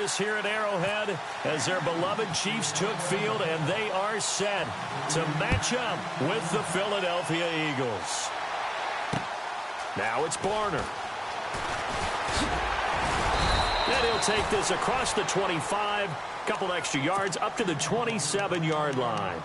Vegas here at Arrowhead as their beloved Chiefs took field, and they are set to match up with the Philadelphia Eagles. Now it's Barner. And he'll take this across the 25, couple extra yards up to the 27-yard line.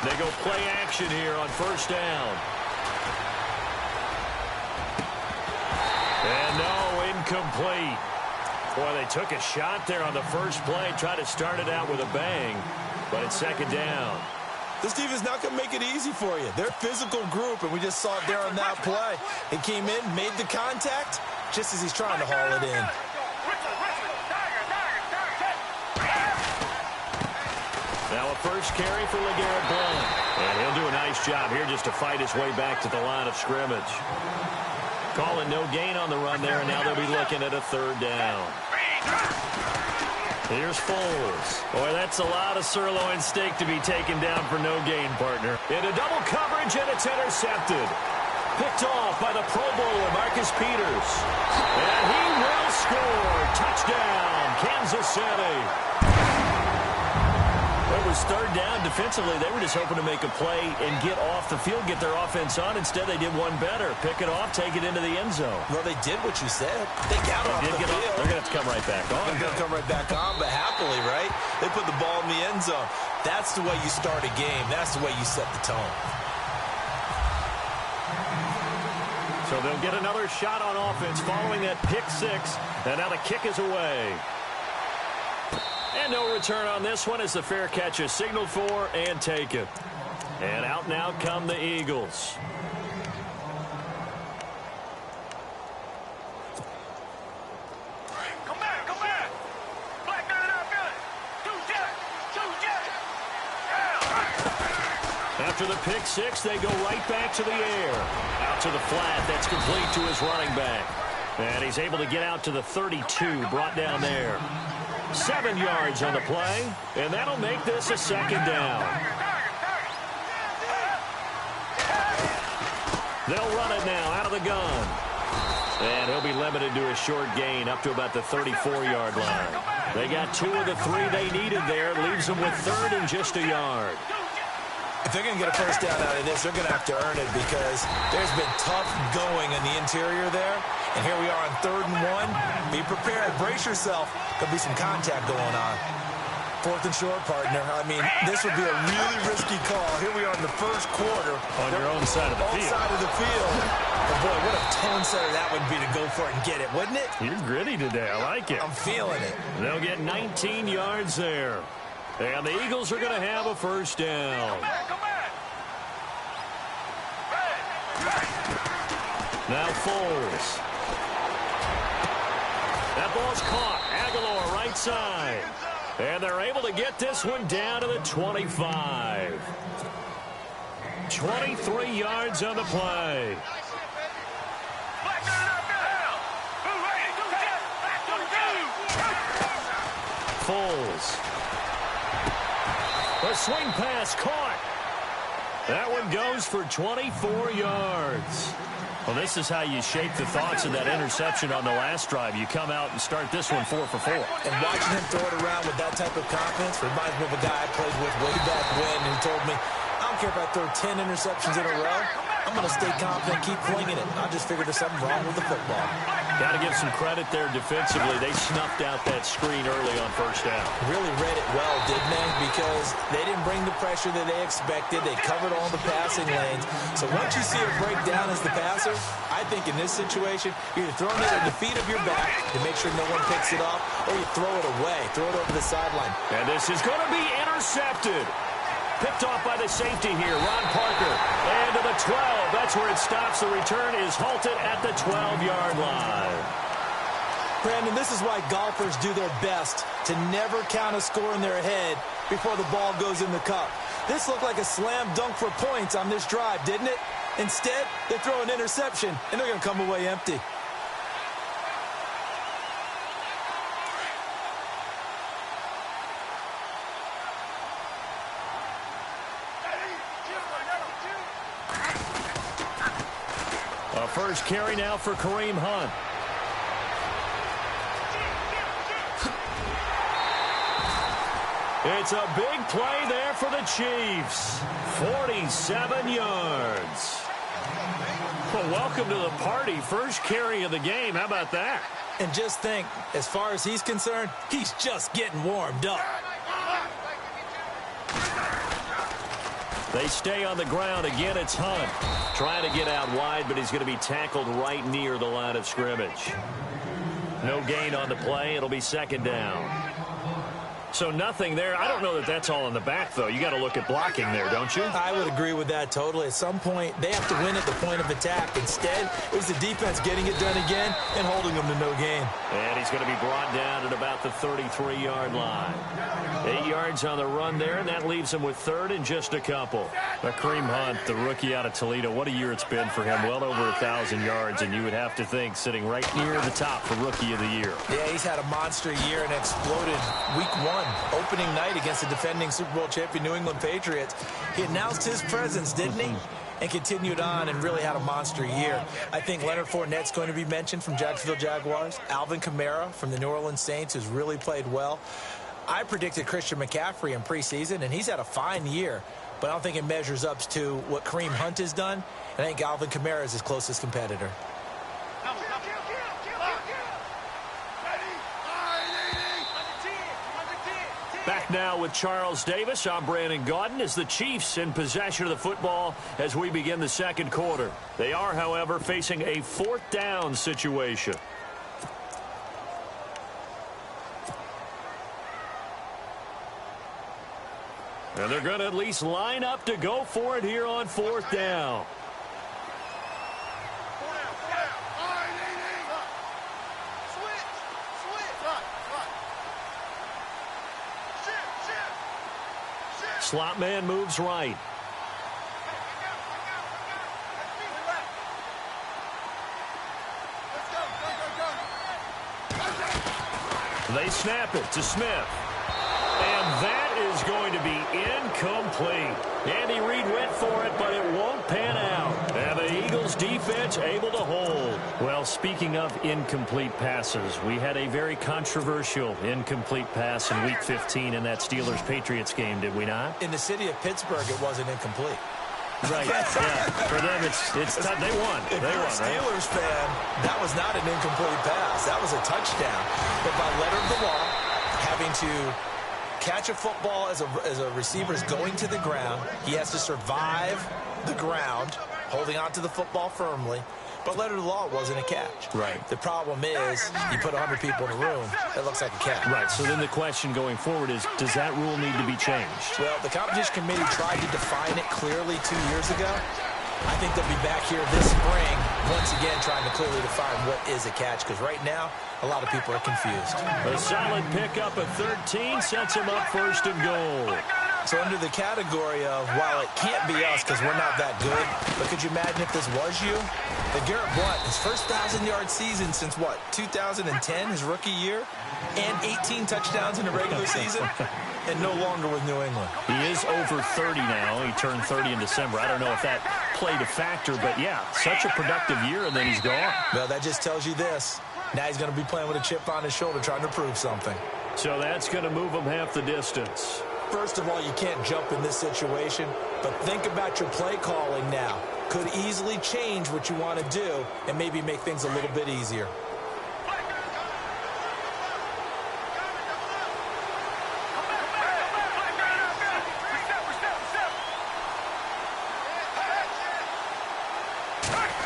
They go play action here on first down. And no, incomplete. Boy, they took a shot there on the first play, tried to start it out with a bang, but it's second down. This defense not going to make it easy for you. They're a physical group, and we just saw it there on that play. He came in, made the contact, just as he's trying to haul it in. Now a first carry for LeGarrette Blount. And he'll do a nice job here just to fight his way back to the line of scrimmage. Calling no gain on the run there, and now they'll be looking at a third down. Here's Foles. Boy, that's a lot of sirloin steak to be taken down for no gain, partner. Into double coverage, and it's intercepted. Picked off by the Pro Bowler, Marcus Peters. And he will score. Touchdown, Kansas City. It was third down. Defensively, they were just hoping to make a play and get off the field, get their offense on. Instead, they did one better. Pick it off, take it into the end zone. Well, they did what you said. They got off the field. They're going to have to come right back on. They're going to come right back on, but happily, right? They put the ball in the end zone. That's the way you start a game. That's the way you set the tone. So they'll get another shot on offense following that pick six. And now the kick is away. And no return on this one as the fair catch is signaled for and taken. And out now come the Eagles. Come back. Black man outfield. Two jet. After the pick six, they go right back to the air. Out to the flat. That's complete to his running back. And he's able to get out to the 32, brought down there. 7 yards on the play, and that'll make this a second down. They'll run it now out of the gun. And he'll be limited to a short gain up to about the 34-yard line. They got 2 of the 3 they needed there. Leaves them with third and just a yard. If they're going to get a first down out of this, they're going to have to earn it because there's been tough going in the interior there. And here we are on 3rd and 1. Be prepared. Brace yourself. There'll be some contact going on. 4th and short, partner. I mean, this would be a really risky call. Here we are in the first quarter. On your own side of the field. Side of the field. But boy, what a tone setter that would be to go for it and get it, wouldn't it? You're gritty today. I like it. I'm feeling it. They'll get 19 yards there. And the Eagles are going to have a first down. Now Foles. That ball's caught. Aguilar right side. And they're able to get this one down to the 25. 23 yards on the play. Foles. The swing pass caught. That one goes for 24 yards. Well, this is how you shape the thoughts of that interception on the last drive. You come out and start this one 4 for 4. And watching him throw it around with that type of confidence reminds me of a guy I played with way back when who told me, I don't care if I throw 10 interceptions in a row. I'm going to stay confident, keep flinging it. I just figured there's something wrong with the football. Got to give some credit there defensively. They snuffed out that screen early on first down. Really read it well, didn't they? Because they didn't bring the pressure that they expected. They covered all the passing lanes. So once you see a breakdown as the passer, I think in this situation, you're either throwing it at the feet of your back to make sure no one picks it off, or you throw it away, throw it over the sideline. And this is going to be intercepted. Picked off by the safety here, Ron Parker. And to the 12. That's where it stops. The return is halted at the 12-yard line. Brandon, this is why golfers do their best to never count a score in their head before the ball goes in the cup. This looked like a slam dunk for points on this drive, didn't it? Instead, they throw an interception, and they're going to come away empty. A first carry now for Kareem Hunt. It's a big play there for the Chiefs. 47 yards. Well, welcome to the party. First carry of the game. How about that? And just think, as far as he's concerned, he's just getting warmed up. They stay on the ground. Again, it's Hunt. Trying to get out wide, but he's going to be tackled right near the line of scrimmage. No gain on the play. It'll be second down. So nothing there. I don't know that that's all in the back, though. You got to look at blocking there, don't you? I would agree with that totally. At some point, they have to win at the point of attack. Instead, it was the defense getting it done again and holding them to no gain. And he's going to be brought down at about the 33-yard line. 8 yards on the run there, and that leaves him with third and just a couple. Kareem Hunt, the rookie out of Toledo, what a year it's been for him. Well over 1,000 yards, and you would have to think sitting right near the top for Rookie of the Year. Yeah, he's had a monster year and exploded week 1, opening night against the defending Super Bowl champion New England Patriots. He announced his presence, didn't he? And continued on and really had a monster year. I think Leonard Fournette's going to be mentioned from Jacksonville Jaguars. Alvin Kamara from the New Orleans Saints, who's really played well. I predicted Christian McCaffrey in preseason, and he's had a fine year. But I don't think it measures up to what Kareem Hunt has done. And I think Alvin Kamara is his closest competitor. Back now with Charles Davis. I'm Brandon Gaudin as the Chiefs in possession of the football as we begin the second quarter. They are, however, facing a fourth down situation. And they're going to at least line up to go for it here on fourth down. Slot man moves right. They snap it to Smith. And that is going to be incomplete. Andy Reid went for it, but it won't pan out. And the Eagles defense able to hold. Well, speaking of incomplete passes, we had a very controversial incomplete pass in Week 15 in that Steelers-Patriots game, did we not? In the city of Pittsburgh, it wasn't incomplete. Right, yeah. For them, it's tough. They won. If you're a Steelers fan, that was not an incomplete pass. That was a touchdown. But by letter of the law, having to catch a football as a receiver is going to the ground. He has to survive the ground, holding onto the football firmly. But letter of the law, it wasn't a catch. Right. The problem is you put 100 people in a room, it looks like a catch. Right. So then the question going forward is, does that rule need to be changed? Well, the competition committee tried to define it clearly 2 years ago. I think they'll be back here this spring, once again, trying to clearly define what is a catch, because right now, a lot of people are confused. A solid pickup at 13 sets him up first and goal. So under the category of, while it can't be us because we're not that good, but could you imagine if this was you? The Garrett Blount, his first 1,000-yard season since, what, 2010, his rookie year? And 18 touchdowns in the regular season? And no longer with New England. He is over 30 now. He turned 30 in December. I don't know if that played a factor, but yeah, such a productive year, and then he's gone. Well, that just tells you this. Now he's going to be playing with a chip on his shoulder trying to prove something. So that's going to move him half the distance. First of all, you can't jump in this situation, but think about your play calling now. Could easily change what you want to do and maybe make things a little bit easier.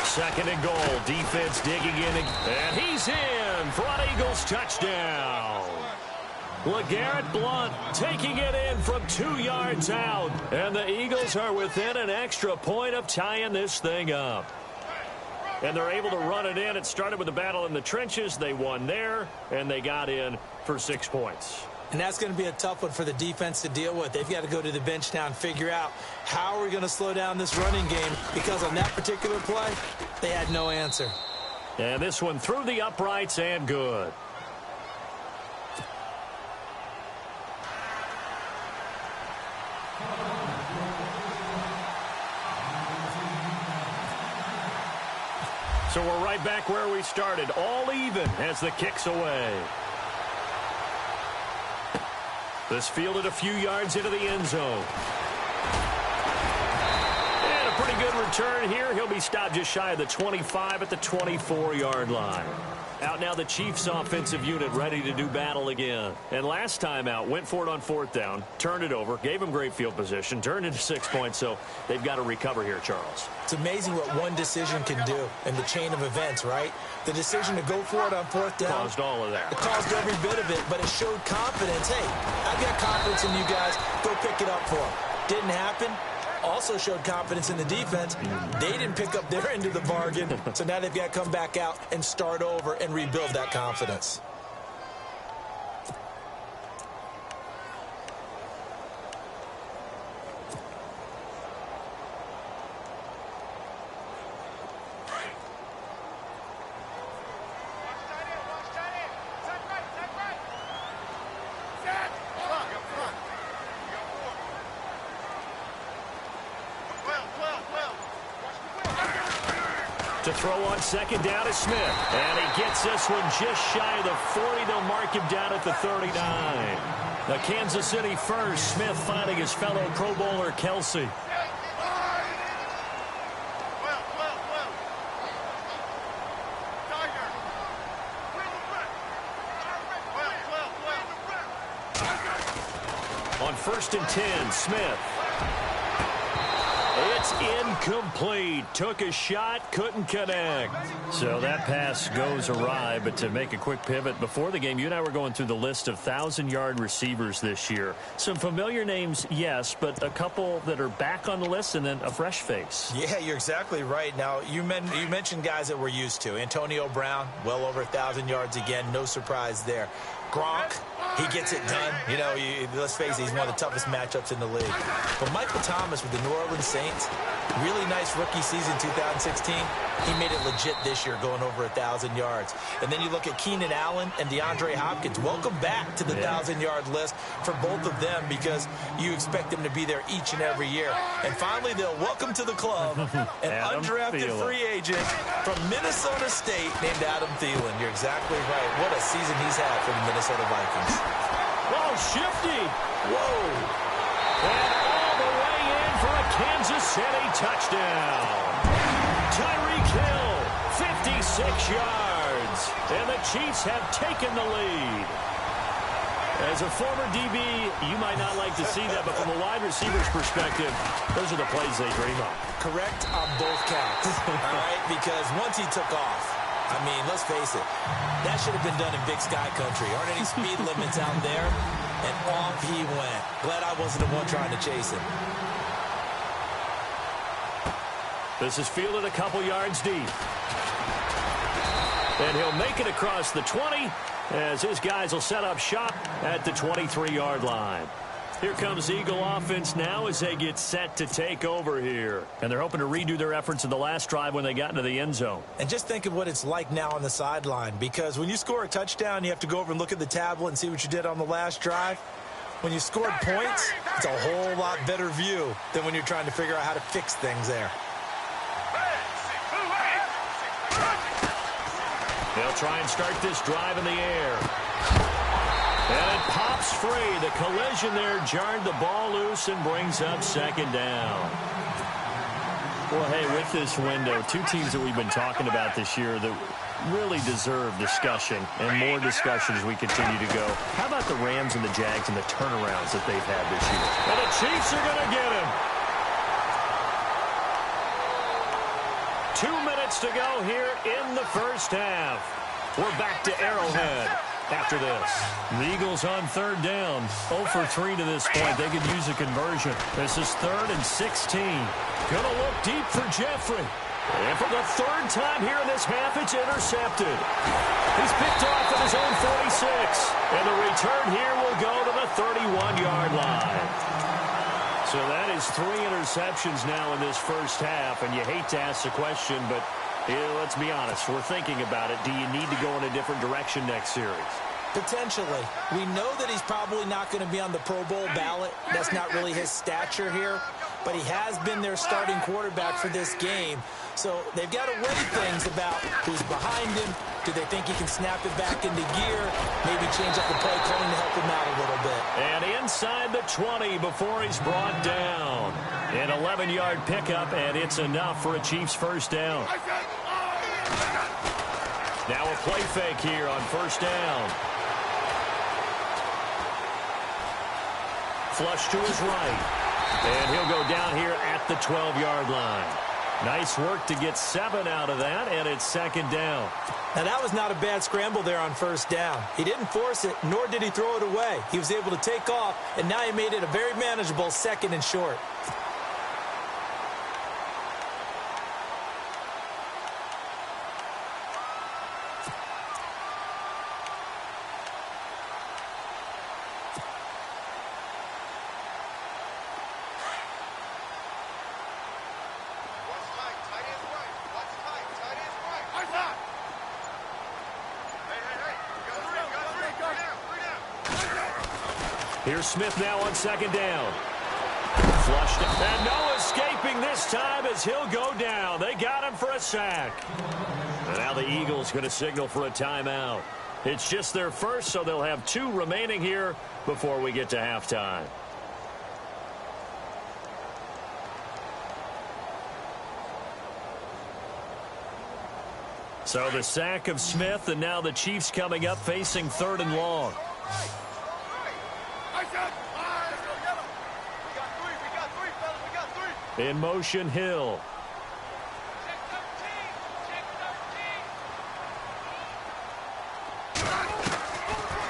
Second and goal. Defense digging in. And he's in for an Eagles touchdown. LeGarrette Blount taking it in from 2 yards out. And the Eagles are within an extra point of tying this thing up. And they're able to run it in. It started with a battle in the trenches. They won there, and they got in for 6 points. And that's going to be a tough one for the defense to deal with. They've got to go to the bench now and figure out how are we going to slow down this running game, because on that particular play, they had no answer. And this one through the uprights and good. So we're right back where we started, all even as the kick's away. This fielded a few yards into the end zone. And a pretty good return here. He'll be stopped just shy of the 25 at the 24-yard line. Out now the Chiefs offensive unit ready to do battle again. And last time out, went for it on 4th down, turned it over, gave them great field position, turned into 6 points, so they've got to recover here, Charles. It's amazing what one decision can do in the chain of events, right? The decision to go for it on 4th down. Caused all of that. It caused every bit of it, but it showed confidence. Hey, I've got confidence in you guys. Go pick it up for them. Didn't happen. Also showed confidence in the defense. They didn't pick up their end of the bargain, so now they've got to come back out and start over and rebuild that confidence. To throw on 2nd down is Smith. And he gets this one just shy of the 40. They'll mark him down at the 39. The Kansas City first. Smith finding his fellow Pro Bowler Kelsey. On 1st and 10, Smith. It's incomplete. Took a shot, couldn't connect. So that pass goes awry, but to make a quick pivot, before the game, you and I were going through the list of 1,000-yard receivers this year. Some familiar names, yes, but a couple that are back on the list and then a fresh face. Yeah, you're exactly right. Now, you mentioned guys that we're used to. Antonio Brown, well over 1,000 yards again. No surprise there. Gronk, he gets it done. You know, let's face it, he's one of the toughest matchups in the league. But Michael Thomas with the New Orleans Saints, really nice rookie season 2016. He made it legit this year, going over 1,000 yards. And then you look at Keenan Allen and DeAndre Hopkins. Welcome back to the 1,000-yard list for both of them, because you expect them to be there each and every year. And finally, they'll welcome to the club an undrafted free agent from Minnesota State named Adam Thielen. You're exactly right. What a season he's had for the Minnesota Vikings. Whoa, shifty. Whoa. And all the way in for a Kansas City touchdown. Tyreek Hill, 56 yards. And the Chiefs have taken the lead. As a former DB, you might not like to see that, but from a wide receiver's perspective, those are the plays they dream of. Correct on both counts, all right? Because once he took off, I mean, let's face it, that should have been done in Big Sky Country. Aren't any speed limits out there? And off he went. Glad I wasn't the one trying to chase him. This is fielded a couple yards deep. And he'll make it across the 20 as his guys will set up shop at the 23-yard line. Here comes Eagle offense now as they get set to take over here. And they're hoping to redo their efforts in the last drive when they got into the end zone. And just think of what it's like now on the sideline, because when you score a touchdown, you have to go over and look at the tablet and see what you did on the last drive. When you scored points, it's a whole lot better view than when you're trying to figure out how to fix things there. They'll try and start this drive in the air. And it pops free. The collision there jarred the ball loose and brings up 2nd down. Well, hey, with this window, two teams that we've been talking about this year that really deserve discussion and more discussion as we continue to go. How about the Rams and the Jags and the turnarounds that they've had this year? And the Chiefs are going to get him. 2 minutes to go here in the first half. We're back to Arrowhead after this. The Eagles on 3rd down. 0 for 3 to this point. They could use a conversion. This is 3rd and 16. Gonna look deep for Jeffrey. And for the third time here in this half, it's intercepted. He's picked off at his own 46. And the return here will go to the 31-yard line. So that is 3 interceptions now in this first half. And you hate to ask the question, but let's be honest. We're thinking about it. Do you need to go in a different direction next series? Potentially. We know that he's probably not going to be on the Pro Bowl ballot. That's not really his stature here. But he has been their starting quarterback for this game. So they've got to weigh things about who's behind him. Do they think he can snap it back into gear? Maybe change up the play calling to help him out a little bit. And inside the 20 before he's brought down. An 11-yard pickup, and it's enough for a Chiefs first down. Now a play fake here on first down. Flush to his right. And he'll go down here at the 12-yard line. Nice work to get 7 out of that, and it's second down. Now, that was not a bad scramble there on first down. He didn't force it, nor did he throw it away. He was able to take off, and now he made it a very manageable second and short. Here's Smith now on second down. Flushed it. And no escaping this time as he'll go down. They got him for a sack. And now the Eagles going to signal for a timeout. It's just their first, so they'll have 2 remaining here before we get to halftime. So the sack of Smith, and now the Chiefs coming up facing 3rd and long. In motion, Hill.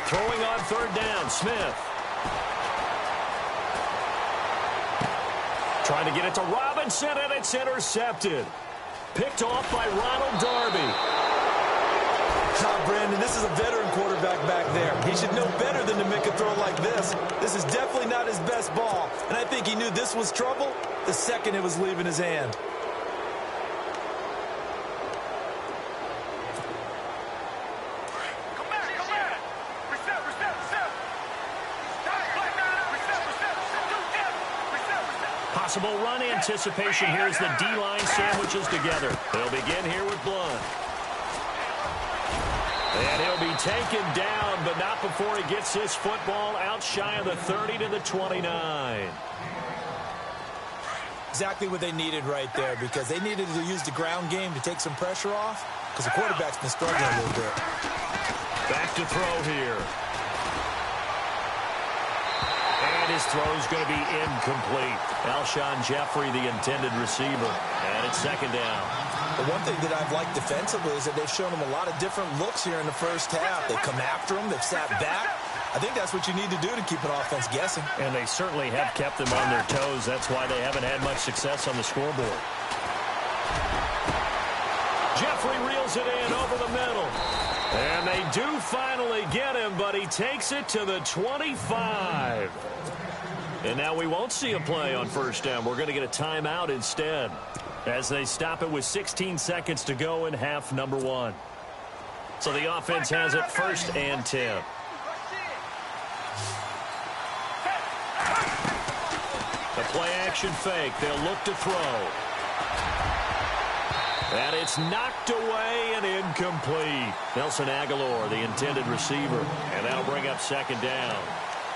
Throwing on 3rd down, Smith. Trying to get it to Robinson, and it's intercepted. Picked off by Ronald Darby. Brandon, this is a veteran quarterback back there. He should know better than to make a throw like this. This is definitely not his best ball, and I think he knew this was trouble the second it was leaving his hand. Come back. Reset. Possible run anticipation here as the D-line sandwiches together. They'll begin here with Blunt. And he'll be taken down, but not before he gets his football out shy of the 30 to the 29. Exactly what they needed right there, because they needed to use the ground game to take some pressure off, because the quarterback's been struggling a little bit. Back to throw here. And his throw's going to be incomplete. Alshon Jeffrey, the intended receiver. And it's second down. The one thing that I've liked defensively is that they've shown him a lot of different looks here in the first half. They've come after him. They've sat back. I think that's what you need to do to keep an offense guessing. And they certainly have kept them on their toes. That's why they haven't had much success on the scoreboard. Jeffrey reels it in over the middle. And they do finally get him, but he takes it to the 25. And now we won't see a play on first down. We're going to get a timeout instead, as they stop it with 16 seconds to go in half number 1. So the offense has it 1st and 10. The play action fake. They'll look to throw. And it's knocked away and incomplete. Nelson Aguilar, the intended receiver. And that'll bring up second down.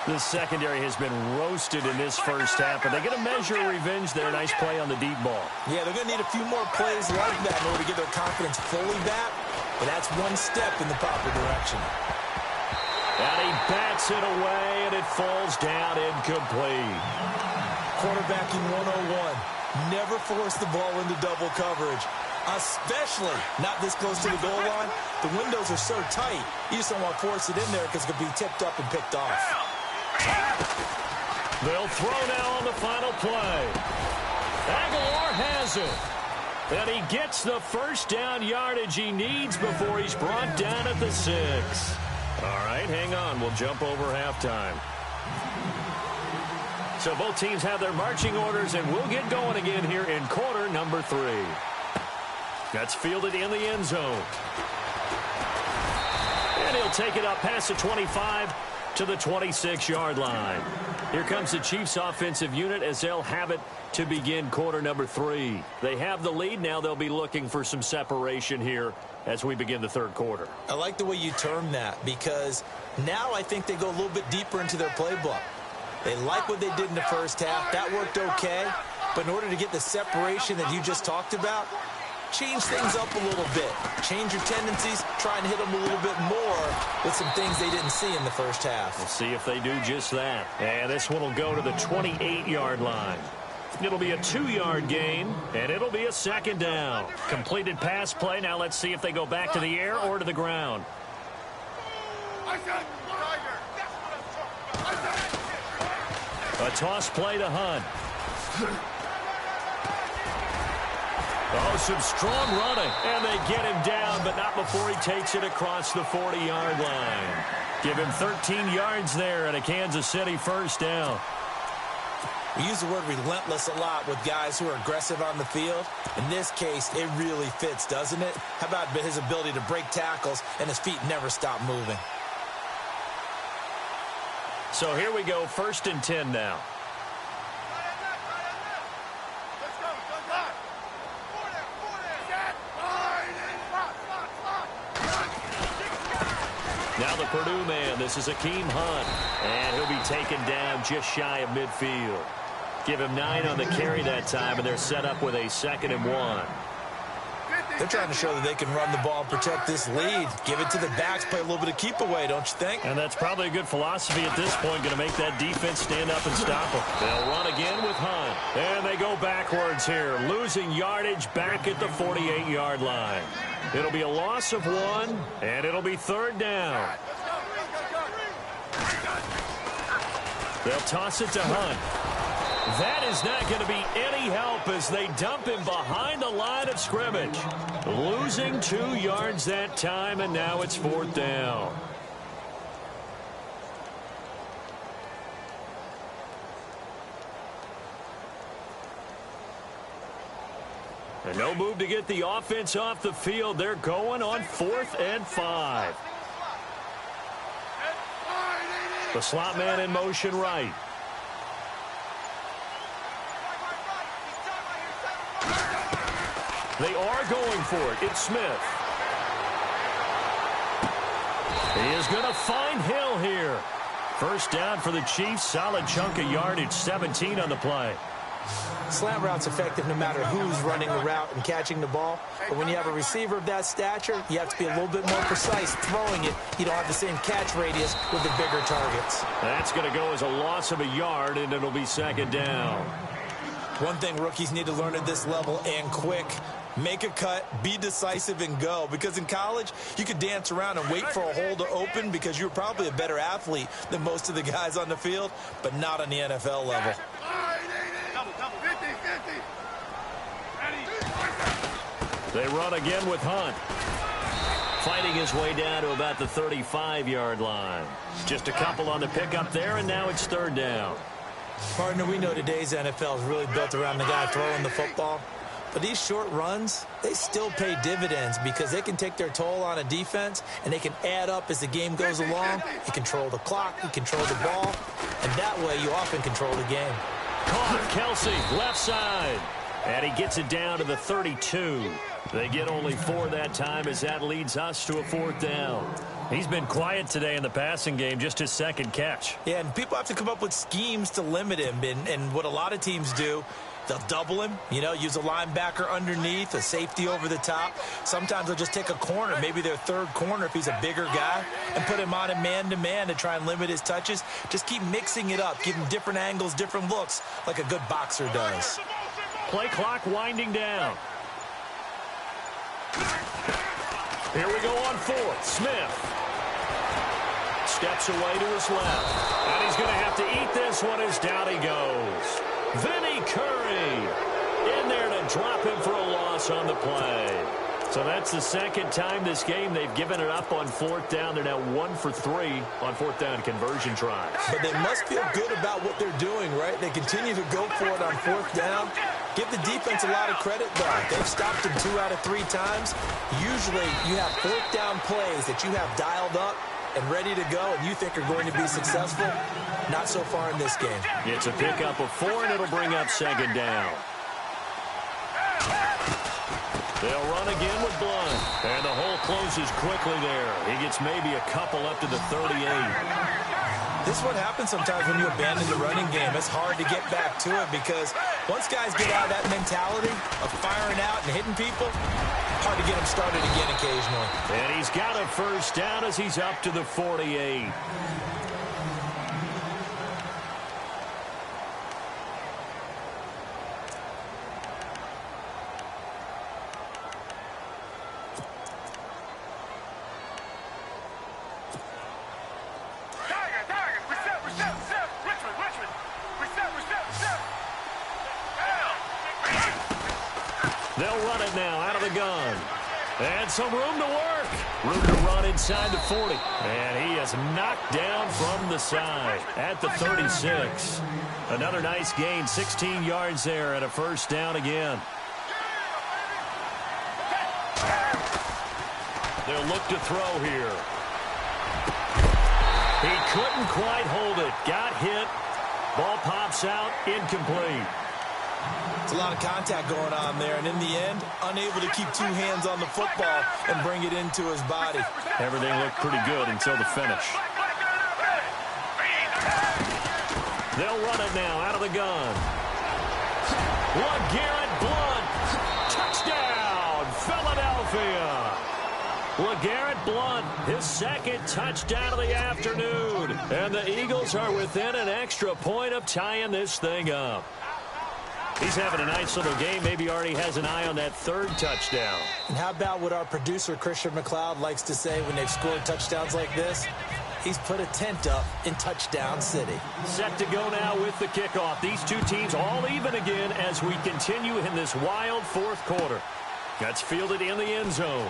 This secondary has been roasted in this first half, but they're going to measure revenge there. Nice play on the deep ball. Yeah, they're going to need a few more plays like that in order to get their confidence fully back, but that's one step in the proper direction. And he bats it away, and it falls down incomplete. Quarterbacking 101. Never force the ball into double coverage, especially not this close to the goal line. The windows are so tight, you just don't want to force it in there because it could be tipped up and picked off. They'll throw now on the final play. Aguilar has it. And he gets the first down yardage he needs before he's brought down at the 6. All right, hang on. We'll jump over halftime. So both teams have their marching orders, and we'll get going again here in quarter number 3. That's fielded in the end zone. And he'll take it up past the 25 to the 26-yard line. Here comes the Chiefs offensive unit as they'll have it to begin quarter number 3. They have the lead. Now they'll be looking for some separation here as we begin the third quarter. I like the way you term that, because now I think they go a little bit deeper into their playbook. They like what they did in the first half. That worked okay. But in order to get the separation that you just talked about, change things up a little bit. Change your tendencies. Try and hit them a little bit more with some things they didn't see in the first half. We'll see if they do just that. And this one will go to the 28-yard line. It'll be a 2-yard gain, and it'll be a second down. Completed pass play. Now let's see if they go back to the air or to the ground. A toss play to Hunt. Oh, some strong running. And they get him down, but not before he takes it across the 40-yard line. Give him 13 yards there and a Kansas City first down. We use the word relentless a lot with guys who are aggressive on the field. In this case, it really fits, doesn't it? How about his ability to break tackles and his feet never stop moving? So here we go, 1st and 10 now. Now the Purdue man, this is Akeem Hunt. And he'll be taken down just shy of midfield. Give him 9 on the carry that time, and they're set up with a 2nd and 1. They're trying to show that they can run the ball and protect this lead. Give it to the backs, play a little bit of keep away, don't you think? And that's probably a good philosophy at this point, going to make that defense stand up and stop them. They'll run again with Hunt. And they go backwards here, losing yardage back at the 48-yard line. It'll be a loss of 1, and it'll be 3rd down. They'll toss it to Hunt. That is not going to be any help as they dump him behind the line of scrimmage. Losing 2 yards that time, and now it's 4th down. And no move to get the offense off the field. They're going on 4th and 5. The slot man in motion right. They are going for it. It's Smith. He is going to find Hill here. First down for the Chiefs. Solid chunk of yardage. 17 on the play. Slant route's effective no matter who's running the route and catching the ball. But when you have a receiver of that stature, you have to be a little bit more precise throwing it. You don't have the same catch radius with the bigger targets. That's going to go as a loss of a yard, and it'll be 2nd down. One thing rookies need to learn at this level, and quick, make a cut, be decisive, and go. Because in college, you could dance around and wait for a hole to open because you're probably a better athlete than most of the guys on the field, but not on the NFL level. They run again with Hunt. Fighting his way down to about the 35-yard line. Just a couple on the pickup there, and now it's 3rd down. Partner, we know today's NFL is really built around the guy throwing the football. But these short runs, they still pay dividends because they can take their toll on a defense, and they can add up as the game goes along. You control the clock, you control the ball, and that way you often control the game. Caught, Kelsey, left side. And he gets it down to the 32. They get only 4 that time as that leads us to a 4th down. He's been quiet today in the passing game, just his 2nd catch. Yeah, and people have to come up with schemes to limit him. And what a lot of teams do, they'll double him, use a linebacker underneath, a safety over the top. Sometimes they'll just take a corner, maybe their 3rd corner if he's a bigger guy, and put him on a man-to-man to try and limit his touches. Just keep mixing it up, give him different angles, different looks, like a good boxer does. Play clock winding down. Here we go on 4th. Smith steps away to his left. And he's going to have to eat this one as down he goes. Vinny Curry in there to drop him for a loss loss on the play. So that's the second time this game they've given it up on fourth down. They're now 1 for 3 on fourth down conversion tries. But they must feel good about what they're doing, right? They continue to go for it on fourth down. Give the defense a lot of credit, though. They've stopped them 2 out of 3 times. Usually you have fourth down plays that you have dialed up and ready to go and you think are going to be successful. Not so far in this game. It's a pickup of 4, and it'll bring up second down. They'll run again with Blunt. And the hole closes quickly there. He gets maybe a couple up to the 38. This is what happens sometimes when you abandon the running game. It's hard to get back to it because once guys get out of that mentality of firing out and hitting people, hard to get them started again occasionally. And he's got a first down as he's up to the 48. They'll run it now out of the gun. And some room to work. Room to run inside the 40. And he is knocked down from the side at the 36. Another nice gain, 16 yards there and a first down again. They'll look to throw here. He couldn't quite hold it. Got hit. Ball pops out, incomplete. It's a lot of contact going on there, and in the end, unable to keep 2 hands on the football and bring it into his body. Everything looked pretty good until the finish. They'll run it now out of the gun. LeGarrette Blunt. Touchdown, Philadelphia. LeGarrette Blunt, his second touchdown of the afternoon. And the Eagles are within an extra point of tying this thing up. He's having a nice little game. Maybe already has an eye on that 3rd touchdown. And how about what our producer, Christian McLeod, likes to say when they've scored touchdowns like this? He's put a tent up in Touchdown City. Set to go now with the kickoff. These two teams all even again as we continue in this wild 4th quarter. That's fielded in the end zone.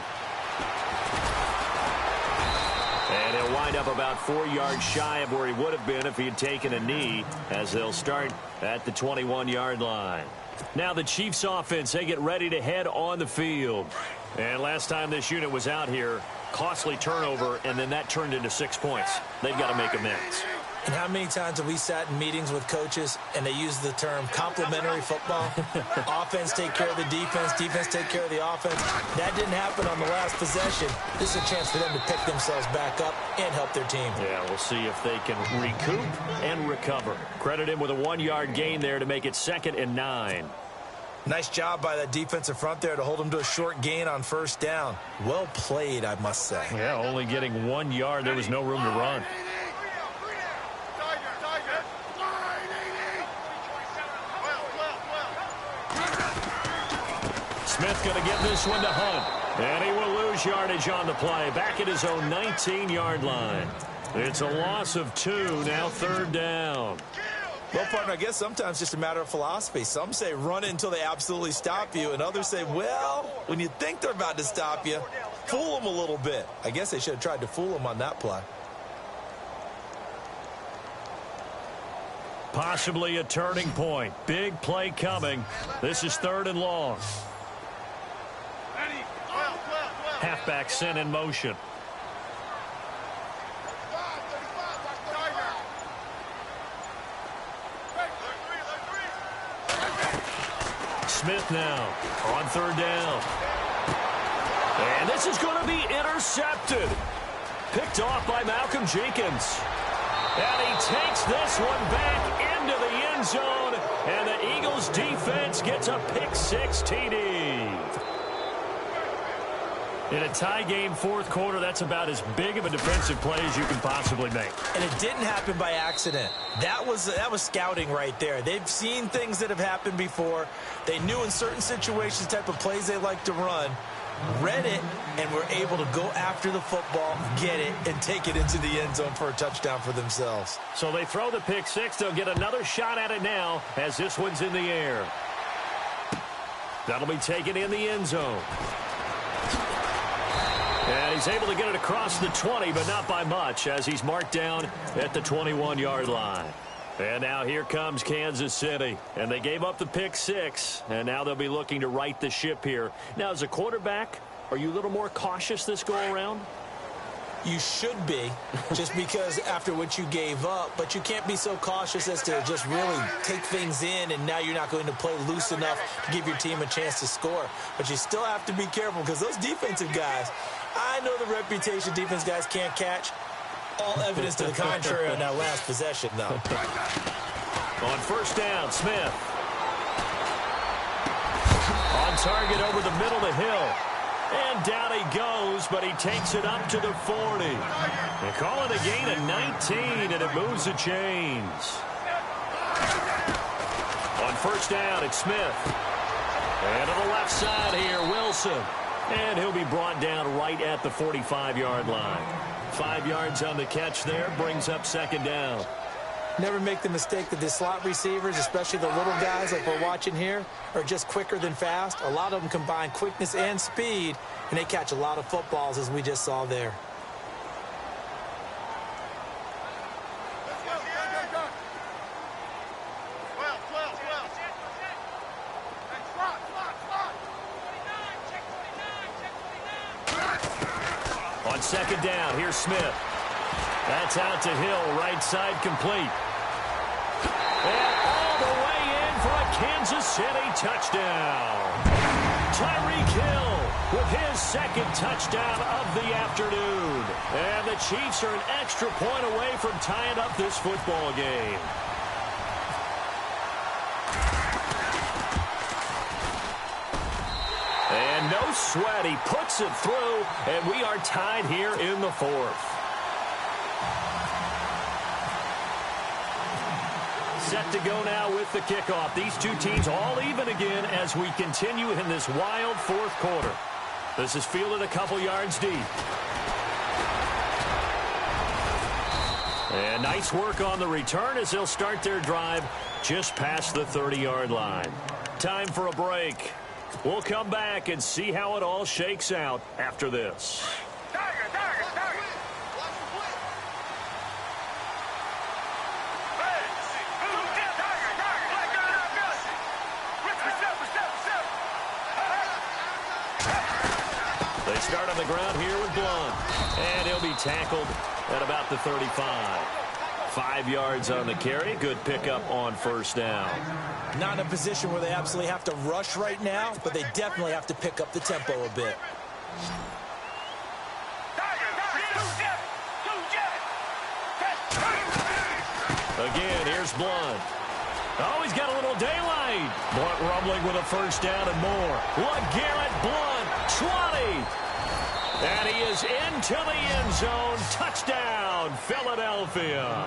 And he'll wind up about 4 yards shy of where he would have been if he had taken a knee, as they'll start at the 21-yard line. Now the Chiefs offense, they get ready to head on the field. And last time this unit was out here, costly turnover, and then that turned into 6 points. They've got to make amends. And how many times have we sat in meetings with coaches and they use the term complementary football? Offense take care of the defense, defense take care of the offense. That didn't happen on the last possession. This is a chance for them to pick themselves back up and help their team. Yeah, we'll see if they can recoup and recover. Credit him with a 1-yard gain there to make it 2nd and 9. Nice job by that defensive front there to hold him to a short gain on first down. Well played, I must say. Yeah, only getting 1 yard. There was no room to run. Smith going to get this one to Hunt. And he will lose yardage on the play. Back at his own 19-yard line. It's a loss of 2, now 3rd down. Well, partner, I guess sometimes it's just a matter of philosophy. Some say run it until they absolutely stop you, and others say, well, when you think they're about to stop you, fool them a little bit. I guess they should have tried to fool them on that play. Possibly a turning point. Big play coming. This is 3rd and long. Halfback sent in motion. Smith now on 3rd down. And this is going to be intercepted. Picked off by Malcolm Jenkins. And he takes this one back into the end zone. And the Eagles defense gets a pick-6 TD. In a tie game 4th quarter, that's about as big of a defensive play as you can possibly make. And it didn't happen by accident. That was scouting right there. They've seen things that have happened before. They knew in certain situations the type of plays they like to run, read it, and were able to go after the football, get it, and take it into the end zone for a touchdown for themselves. So they throw the pick-6. They'll get another shot at it now as this one's in the air. That'll be taken in the end zone. And he's able to get it across the 20, but not by much, as he's marked down at the 21-yard line. And now here comes Kansas City. And they gave up the pick 6, and now they'll be looking to right the ship here. Now, as a quarterback, are you a little more cautious this go-around? You should be, just because after what you gave up, but you can't be so cautious as to just really take things in, and now you're not going to play loose enough to give your team a chance to score. But you still have to be careful, because those defensive guys, I know the reputation defense guys can't catch. All evidence to the contrary on that last possession, though. On first down, Smith. On target over the middle to Hill. And down he goes, but he takes it up to the 40. They call it a gain of 19, and it moves the chains. On first down, it's Smith. And to the left side here, Wilson. And he'll be brought down right at the 45-yard line. 5 yards on the catch there, brings up second down. Never make the mistake that the slot receivers, especially the little guys like we're watching here, are just quicker than fast. A lot of them combine quickness and speed, and they catch a lot of footballs, as we just saw there. On second down, here's Smith. That's out to Hill, right side complete. And all the way in for a Kansas City touchdown. Tyreek Hill with his second touchdown of the afternoon. And the Chiefs are an extra point away from tying up this football game. And no sweat, he puts it through, and we are tied here in the fourth. Set to go now with the kickoff. These two teams all even again as we continue in this wild fourth quarter. This is fielded a couple yards deep. And nice work on the return as they'll start their drive just past the 30-yard line. Time for a break. We'll come back and see how it all shakes out after this. They start on the ground here with Blunt. And he'll be tackled at about the 35. 5 yards on the carry. Good pickup on first down. Not in a position where they absolutely have to rush right now, but they definitely have to pick up the tempo a bit. Again, here's Blunt. Oh, he's got a little daylight. Blunt rumbling with a first down and more. LeGarrette Blunt, 20. And he is into the end zone. Touchdown, Philadelphia.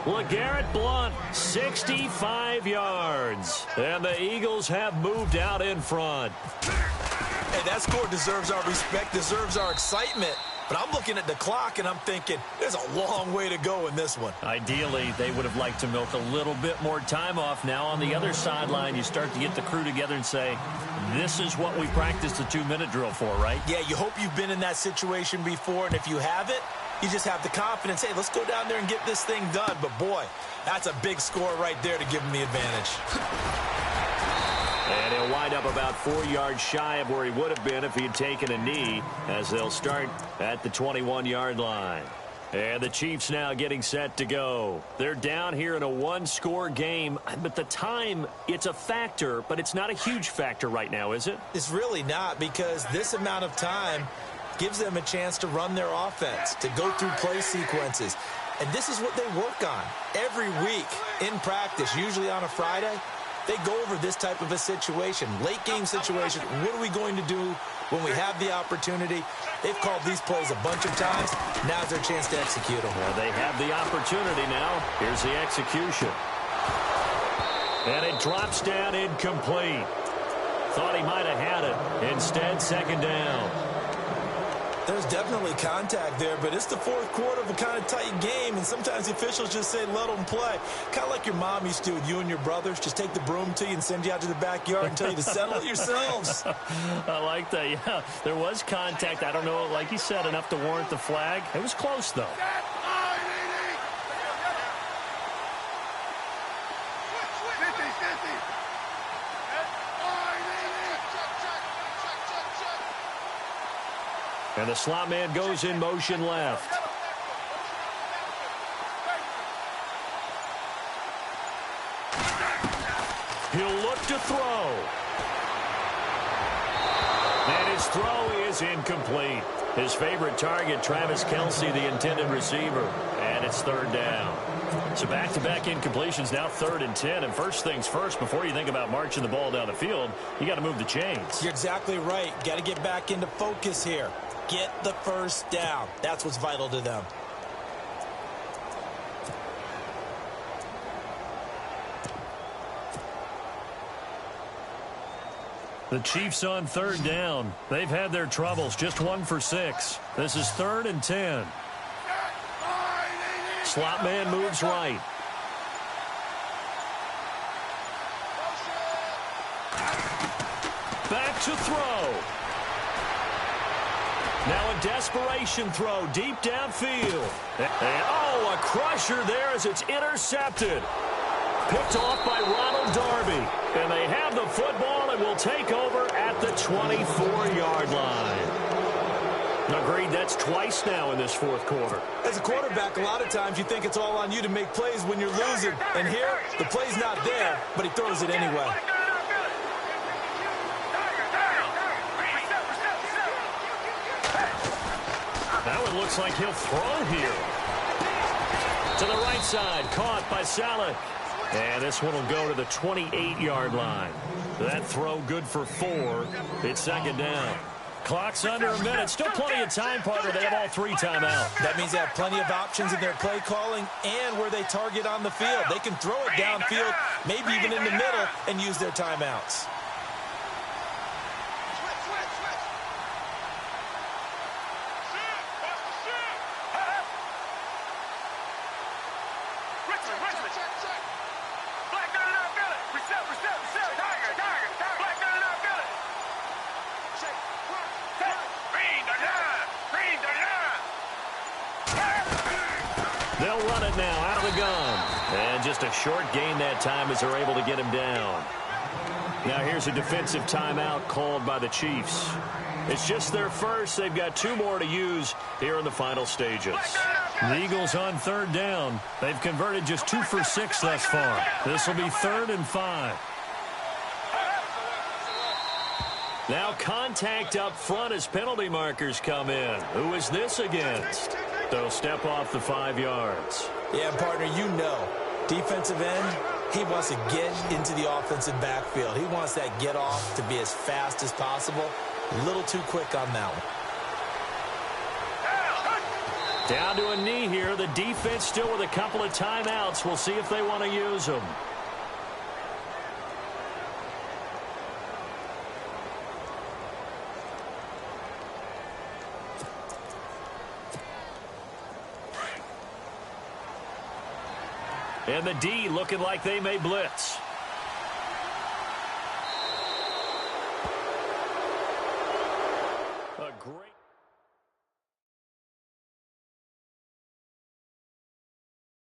LeGarrette Blunt, 65 yards. And the Eagles have moved out in front. Hey, that score deserves our respect, deserves our excitement. But I'm looking at the clock, and I'm thinking there's a long way to go in this one. Ideally, they would have liked to milk a little bit more time off. Now on the other sideline, you start to get the crew together and say, this is what we practiced the 2-minute drill for, right? Yeah, you hope you've been in that situation before, and if you haven't, you just have the confidence, hey, let's go down there and get this thing done. But, boy, that's a big score right there to give them the advantage. And he'll wind up about 4 yards shy of where he would have been if he had taken a knee, as they'll start at the 21-yard line. And the Chiefs now getting set to go. They're down here in a one-score game, but the time, it's a factor, but it's not a huge factor right now, is it? It's really not, because this amount of time gives them a chance to run their offense, to go through play sequences. And this is what they work on every week in practice, usually on a Friday. They go over this type of a situation, late-game situation. What are we going to do when we have the opportunity? They've called these plays a bunch of times. Now's their chance to execute them. Well, they have the opportunity now. Here's the execution. And it drops down incomplete. Thought he might have had it. Instead, second down. There's definitely contact there, but it's the fourth quarter of a kind of tight game, and sometimes the officials just say, let them play. Kind of like your mom used to do with you and your brothers. Just take the broom to you and send you out to the backyard and tell you to settle it yourselves. I like that, yeah. There was contact. I don't know, like you said, enough to warrant the flag. It was close, though. And the slot man goes in motion left. He'll look to throw. And his throw is incomplete. His favorite target, Travis Kelce, the intended receiver. And it's third down. So back-to-back incompletions, now 3rd and 10. And first things first, before you think about marching the ball down the field, you got to move the chains. You're exactly right. Got to get back into focus here. Get the first down. That's what's vital to them. The Chiefs on 3rd down. They've had their troubles, just 1 for 6. This is 3rd and 10. Slot man moves right. Back to throw. Now a desperation throw deep downfield. And, oh, a crusher there as it's intercepted. Picked off by Ronald Darby. And they have the football and will take over at the 24-yard line. Agreed, that's twice now in this fourth quarter. As a quarterback, a lot of times you think it's all on you to make plays when you're losing. And here, the play's not there, but he throws it anyway. Now it looks like he'll throw here. To the right side, caught by Saleh. And this one will go to the 28-yard line. That throw good for 4. It's 2nd down. Clock's under a minute. Still plenty of time, partner. They have all 3 timeouts. That means they have plenty of options in their play calling and where they target on the field. They can throw it downfield, maybe even in the middle, and use their timeouts. They'll run it now out of the gun. And just a short gain that time as they're able to get him down. Now here's a defensive timeout called by the Chiefs. It's just their first. They've got 2 more to use here in the final stages. The Eagles on 3rd down. They've converted just 2 for 6 thus far. This will be 3rd and 5. Now contact up front as penalty markers come in. Who is this against? They'll step off the 5 yards. Yeah, partner, you know, defensive end, he wants to get into the offensive backfield. He wants that get off to be as fast as possible. A little too quick on that one. Down to a knee here. The defense still with a couple of timeouts. We'll see if they want to use them. And the D looking like they may blitz.